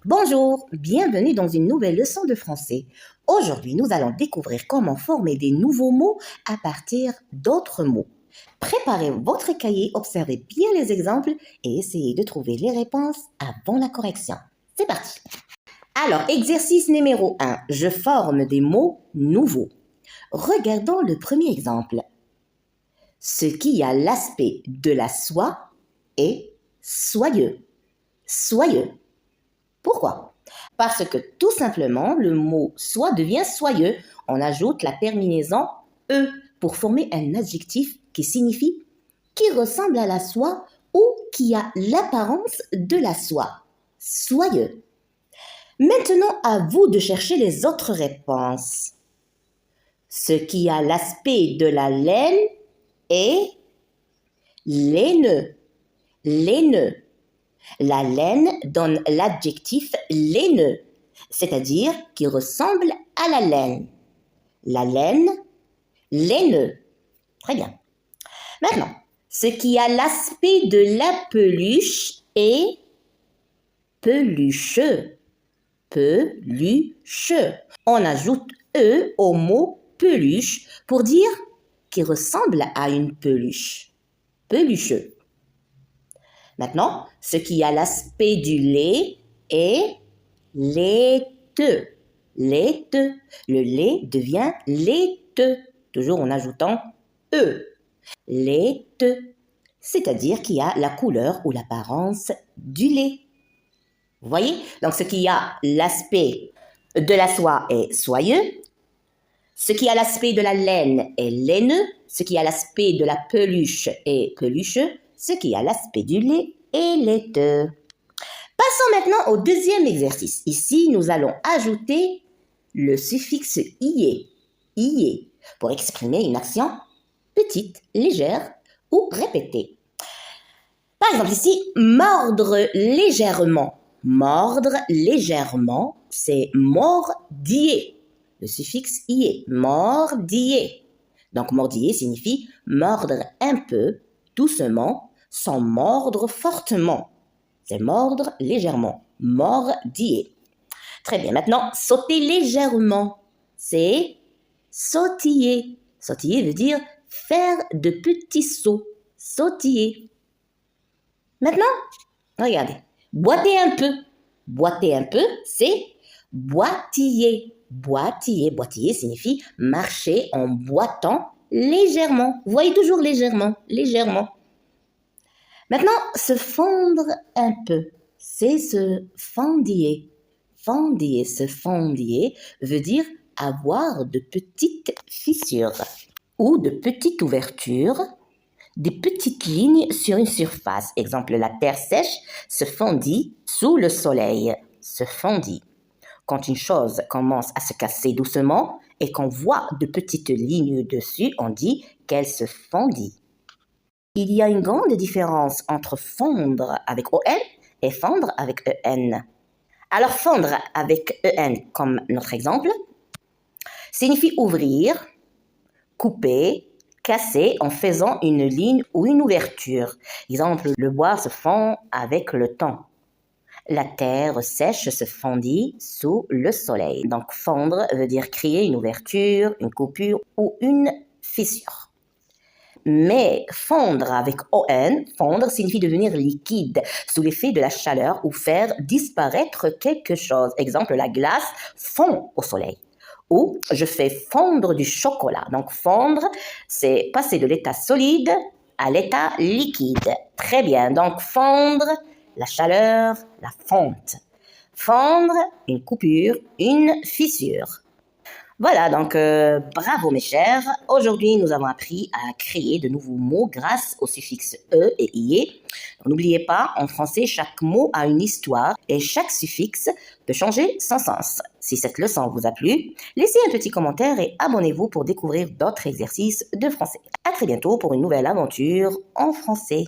Bonjour, bienvenue dans une nouvelle leçon de français. Aujourd'hui, nous allons découvrir comment former des nouveaux mots à partir d'autres mots. Préparez votre cahier, observez bien les exemples et essayez de trouver les réponses avant la correction. C'est parti. Alors, exercice numéro 1. Je forme des mots nouveaux. Regardons le premier exemple. Ce qui a l'aspect de la soie est soyeux. Soyeux. Pourquoi? Parce que tout simplement, le mot soie devient soyeux. On ajoute la terminaison e pour former un adjectif qui signifie qui ressemble à la soie ou qui a l'apparence de la soie. Soyeux. Maintenant, à vous de chercher les autres réponses. Ce qui a l'aspect de la laine est laineux. Laineux. La laine donne l'adjectif laineux, c'est-à-dire qui ressemble à la laine. La laine, laineux. Très bien. Maintenant, ce qui a l'aspect de la peluche est pelucheux. Pelucheux. On ajoute e au mot peluche pour dire qui ressemble à une peluche. Pelucheux. Maintenant, ce qui a l'aspect du lait est laiteux. Laiteux. Le lait devient laiteux, toujours en ajoutant e. Laiteux, c'est-à-dire qui a la couleur ou l'apparence du lait. Vous voyez? Donc, ce qui a l'aspect de la soie est soyeux. Ce qui a l'aspect de la laine est laineux. Ce qui a l'aspect de la peluche est pelucheux. Ce qui a l'aspect du lait est laiteux. Passons maintenant au deuxième exercice. Ici, nous allons ajouter le suffixe ier, pour exprimer une action petite, légère ou répétée. Par exemple ici, mordre légèrement. Mordre légèrement, c'est mordiller. Le suffixe ier, mordiller. Donc mordiller signifie mordre un peu, doucement, sans mordre fortement. C'est mordre légèrement. Mordiller. Très bien. Maintenant, sauter légèrement. C'est sautiller. Sautiller veut dire faire de petits sauts. Sautiller. Maintenant, regardez. Boiter un peu. Boiter un peu, c'est boitiller. Boitiller. Boitiller signifie marcher en boitant légèrement. Vous voyez toujours légèrement. Légèrement. Maintenant, se fondre un peu, c'est se fendiller. Fendiller, se fendiller veut dire avoir de petites fissures ou de petites ouvertures, des petites lignes sur une surface. Exemple, la terre sèche se fondit sous le soleil. Se fondit. Quand une chose commence à se casser doucement et qu'on voit de petites lignes dessus, on dit qu'elle se fondit. Il y a une grande différence entre fondre avec ON et fondre avec EN. Alors, fondre avec EN, comme notre exemple, signifie ouvrir, couper, casser en faisant une ligne ou une ouverture. Exemple, le bois se fond avec le temps. La terre sèche se fondit sous le soleil. Donc, fondre veut dire créer une ouverture, une coupure ou une fissure. Mais fondre avec ON, fondre signifie devenir liquide sous l'effet de la chaleur ou faire disparaître quelque chose. Exemple, la glace fond au soleil. Ou je fais fondre du chocolat. Donc fondre, c'est passer de l'état solide à l'état liquide. Très bien. Donc fondre, la chaleur, la fonte. Fondre, une coupure, une fissure. Voilà, donc bravo mes chers. Aujourd'hui, nous avons appris à créer de nouveaux mots grâce au suffixe e et ie. N'oubliez pas, en français, chaque mot a une histoire et chaque suffixe peut changer son sens. Si cette leçon vous a plu, laissez un petit commentaire et abonnez-vous pour découvrir d'autres exercices de français. À très bientôt pour une nouvelle aventure en français.